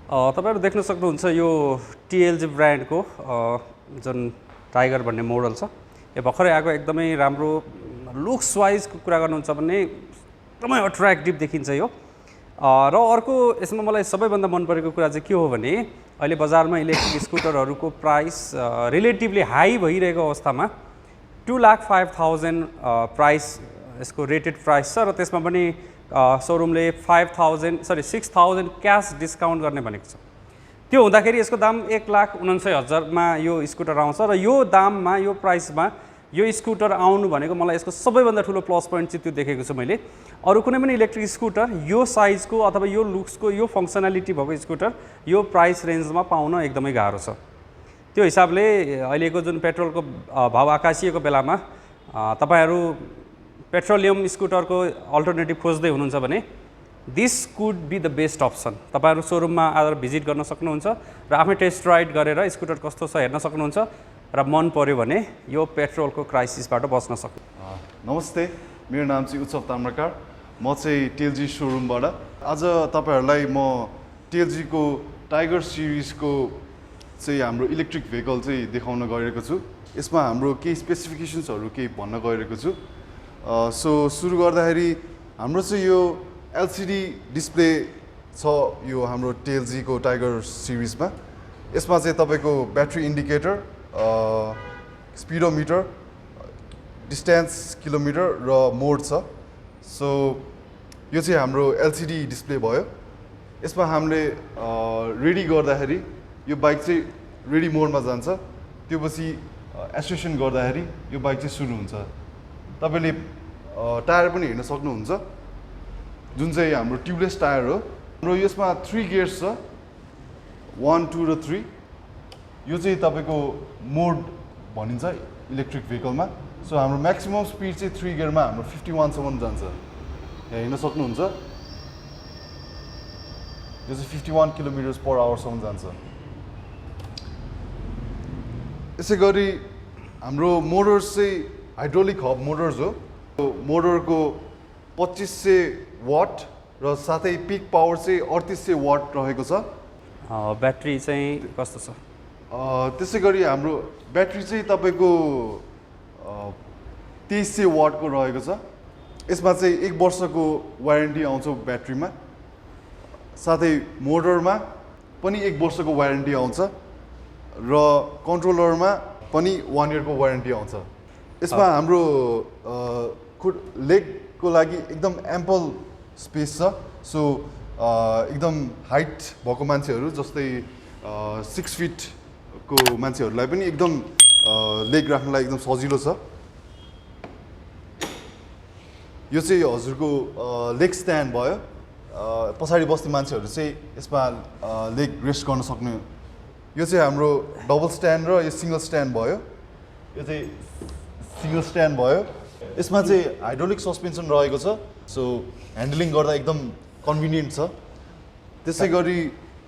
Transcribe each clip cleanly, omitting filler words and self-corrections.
तपाईहरु देख्न सक्नुहुन्छ यो टिएलजी ब्रान्डको जुन टाइगर भन्ने मोडल छ यो भर्खरै आएको एकदमै राम्रो लुक्स वाइजको कुरा गर्नुहुन्छ भने एकदमै अट्र्याक्टिभ देखिन्छ यो र अर्को यसमा मलाई सबैभन्दा मन परेको कुरा चाहिँ के हो भने अहिले बजारमा इलेक्ट्रिक स्कुटरहरूको प्राइस रिलेटिभली हाई भइरहेको अवस्थामा 2,05,000 प्राइस यसको रेटेड प्राइस छ र त्यसमा पनि शोरूमले 6,000 क्याश डिस्काउन्ट गर्ने भनेको छ। त्यो हुँदाखेरि यसको दाम 1,49,000 मा यो स्कुटर आउँछ र यो दाममा यो प्राइसमा यो स्कुटर आउनु भनेको मलाई यसको सबैभन्दा ठुलो प्लस पोइन्ट चाहिँ त्यो देखेको छु मैले। अरू कुनै पनि इलेक्ट्रिक स्कुटर यो साइजको अथवा यो लुक्सको यो फङ्सनालिटी भएको स्कुटर यो प्राइस रेन्जमा पाउन एकदमै गाह्रो छ। त्यो हिसाबले अहिलेको जुन पेट्रोलको भाव आकाशिएको बेलामा तपाईहरु पेट्रोलियम स्कुटरको अल्टरनेटिभ खोज्दै हुनुहुन्छ भने this could be the best option. तपाईहरु शोरूममा आएर भिजिट गर्न सक्नुहुन्छ र आफै टेस्ट राइड गरेर स्कुटर कस्तो छ हेर्न सक्नुहुन्छ र मन पर्यो भने यो पेट्रोलको क्राइसिसबाट बच्न सक्नुहुन्छ। नमस्ते, मेरो नाम चाहिँ उत्सव ताम्राकार, म चाहिँ टेलजी शोरूमबाट आज तपाईहरुलाई म टेलजी को टाइगर सिरिजको चाहिँ हाम्रो इलेक्ट्रिक भेहिकल चाहिँ देखाउन गइरहेको छु। यसमा हाम्रो केही स्पेसिफिकेसन्सहरु केही भन्न गइरहेको छु। सो सुरु गर्दाखेरि हाम्रो चाहिँ यो एलसीडी डिस्प्ले छ यो हाम्रो टेलजी को टाइगर सिरिजमा। यसमा चाहिँ तपाईको ब्याट्री इन्डिकेटर, स्पिडोमिटर, डिस्टेन्स किलोमिटर र मोड छ। सो यो चाहिँ हाम्रो एलसीडी डिस्प्ले भयो। यसमा हामीले रेडी गर्दाखेरि यो बाइक चाहिँ रेडी मोडमा जान्छ। त्यो पछि एक्सेलेरेसन गर्दाखेरि यो बाइक चाहिँ सुरु हुन्छ। तपाईले टायर पनि हेर्न सक्नुहुन्छ जुन चाहिँ हाम्रो ट्युबलेस टायर हो। हाम्रो यसमा 3 गियर्स छ, 1, 2 र 3। यो चाहिँ तपाईको मोड भनिन्छ इलेक्ट्रिक भेहिकलमा। सो हाम्रो म्याक्सिमम स्पिड चाहिँ 3 गियरमा हाम्रो 51 सम्म जान्छ। यहाँ हेर्न सक्नुहुन्छ यो चाहिँ 51 किलोमिटर्स पर आवर सम्म जान्छ। यसै गरी हाम्रो मोटर्स चाहिँ हाइड्रोलिक हब मोटर्स हो। मोटरको 2500 वाट र साथै पिक पावर चाहिँ 3800 वाट रहेको छ। ब्याट्री चाहिँ कस्तो छ? त्यसै गरी हाम्रो ब्याट्री चाहिँ तपाईको 2300 वाटको रहेको छ। यसमा चाहिँ 1 वर्षको वारेन्टी आउँछ ब्याट्रीमा, साथै मोटरमा पनि 1 वर्षको वारेन्टी आउँछ र कन्ट्रोलरमा पनि 1 इयरको वारेन्टी आउँछ। यसमा हाम्रो लेगको लागि एकदम एम्पल स्पेस छ। सो एकदम हाइट भएको मान्छेहरू जस्तै 6 फिटको मान्छेहरूलाई पनि एकदम लेग राख्नलाई एकदम सजिलो छ। यो चाहिँ हजुरको लेग स्ट्यान्ड भयो। पछाडि बस्ने मान्छेहरू चाहिँ यसमा लेग रेस्ट गर्न सक्ने। यो चाहिँ हाम्रो डबल स्ट्यान्ड र यो सिंगल स्ट्यान्ड भयो। यो चाहिँ सिंगल स्ट्यान्ड भयो। यसमा चाहिँ हाइड्रोलिक सस्पेन्सन रहेको छ। सो ह्यान्डलिङ गर्दा एकदम कन्भिनियन्ट छ। त्यसै गरी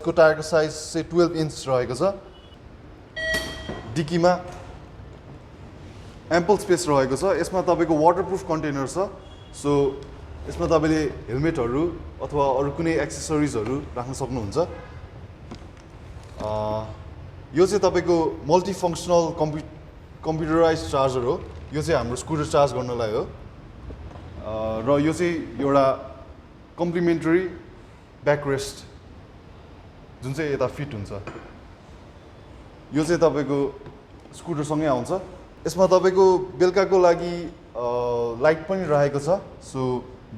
को टायरको साइज चाहिँ 12 इन्च रहेको छ। डिकीमा एम्पल स्पेस रहेको छ। यसमा तपाईको वाटरप्रुफ कन्टेनर छ। सो यसमा तपाईले हेलमेटहरू अथवा अरू कुनै एक्सेसरिजहरू राख्न सक्नुहुन्छ। यो चाहिँ तपाईको मल्टी फङ्सनल कम्प्युटराइज चार्जर हो। यो चाहिँ हाम्रो स्कुटर चार्ज गर्नलाई हो र यो चाहिँ एउटा कम्प्लिमेन्टरी ब्याकरेस्ट जुन चाहिँ यता फिट हुन्छ। यो चाहिँ तपाईको स्कुटरसँगै आउँछ। यसमा तपाईको बेलुकाको लागि लाइट पनि रहेको छ। सो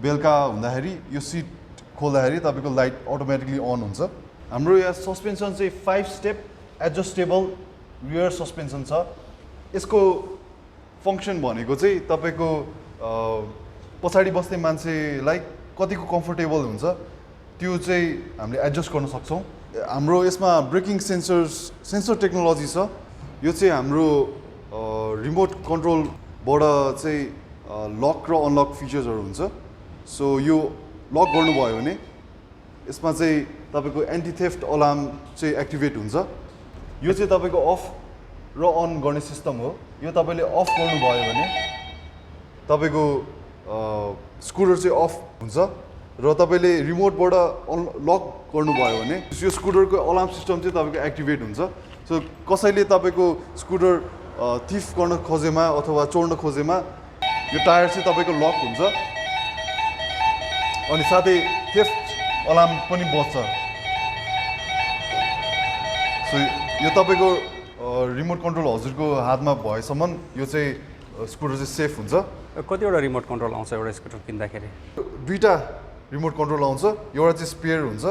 बेलुका हुँदाखेरि यो सिट खोल्दाखेरि तपाईको लाइट अटोमेटिकली अन हुन्छ। हाम्रो यहाँ सस्पेन्सन चाहिँ 5 स्टेप एडजस्टेबल रियर सस्पेन्सन छ। यसको फङ्सन भनेको चाहिँ तपाईको पछाडि बस्ने मान्छेलाई कतिको कम्फर्टेबल हुन्छ त्यो चाहिँ हामीले एडजस्ट गर्न सक्छौँ। हाम्रो यसमा ब्रेकिङ सेन्सर टेक्नोलोजी छ। यो चाहिँ हाम्रो रिमोट कन्ट्रोलबाट चाहिँ लक र अनलक फिचर्सहरू हुन्छ। सो यो लक गर्नुभयो भने यसमा चाहिँ तपाईको एन्टी थेफ्ट अलार्म चाहिँ एक्टिभेट हुन्छ। यो चाहिँ तपाईको अफ र अन गर्ने सिस्टम हो। यो तपाईले अफ गर्नुभयो भने तपाईको स्कुटर चाहिँ अफ हुन्छ र तपाईँले रिमोटबाट लक गर्नुभयो भने यो स्कुटरको अलार्म सिस्टम चाहिँ तपाईँको एक्टिभेट हुन्छ। सो कसैले तपाईँको स्कुटर थिफ गर्न खोजेमा अथवा चोर्न खोजेमा यो टायर चाहिँ तपाईँको लक हुन्छ अनि साथै थेफ्ट अलार्म पनि बज्छ। सो यो तपाईँको रिमोट कन्ट्रोल हजुरको हातमा भएसम्म यो चाहिँ स्कुटर चाहिँ सेफ हुन्छ। कतिवटा रिमोट कन्ट्रोल आउँछ एउटा स्कुटर किन्दाखेरि? दुईवटा रिमोट कन्ट्रोल आउँछ, एउटा चाहिँ स्पेयर हुन्छ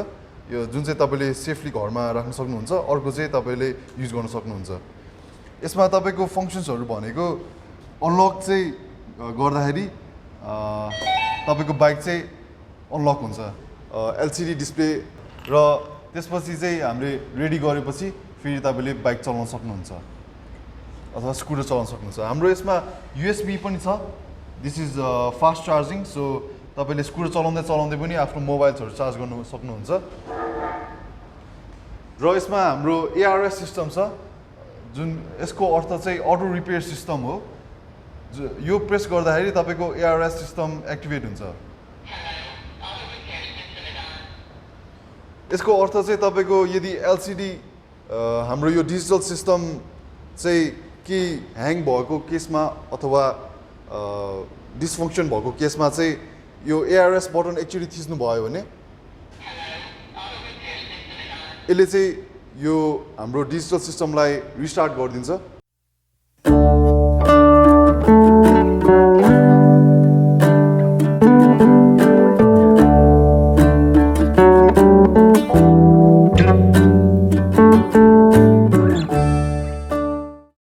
यो जुन चाहिँ तपाईँले सेफली घरमा राख्न सक्नुहुन्छ, अर्को चाहिँ तपाईँले युज गर्न सक्नुहुन्छ। यसमा तपाईँको फङ्सन्सहरू भनेको अनलक चाहिँ गर्दाखेरि तपाईँको बाइक चाहिँ अनलक हुन्छ, एलसिडी डिस्प्ले, र त्यसपछि चाहिँ हामीले रेडी गरेपछि फेरि तपाईँले बाइक चलाउन सक्नुहुन्छ अथवा स्कुटर चलाउन सक्नुहुन्छ। हाम्रो यसमा युएसबी पनि छ, this is fast charging. So तपाईँले स्कुटर चलाउँदै पनि आफ्नो मोबाइल्सहरू चार्ज गर्नु सक्नुहुन्छ। र यसमा हाम्रो एआरएस सिस्टम छ, जुन यसको अर्थ चाहिँ अटो रिपेयर सिस्टम हो। यो प्रेस गर्दाखेरि तपाईँको एआरएस सिस्टम एक्टिभेट हुन्छ। यसको अर्थ चाहिँ तपाईँको यदि एलसिडी हाम्रो यो डिजिटल सिस्टम चाहिँ कि ह्याङ भएको केसमा अथवा डिसफङ्क्सन भएको केसमा चाहिँ यो एआरएस बटन एक्चुअली थिच्नु भयो भने यसले चाहिँ यो हाम्रो डिजिटल सिस्टमलाई रिस्टार्ट गरिदिन्छ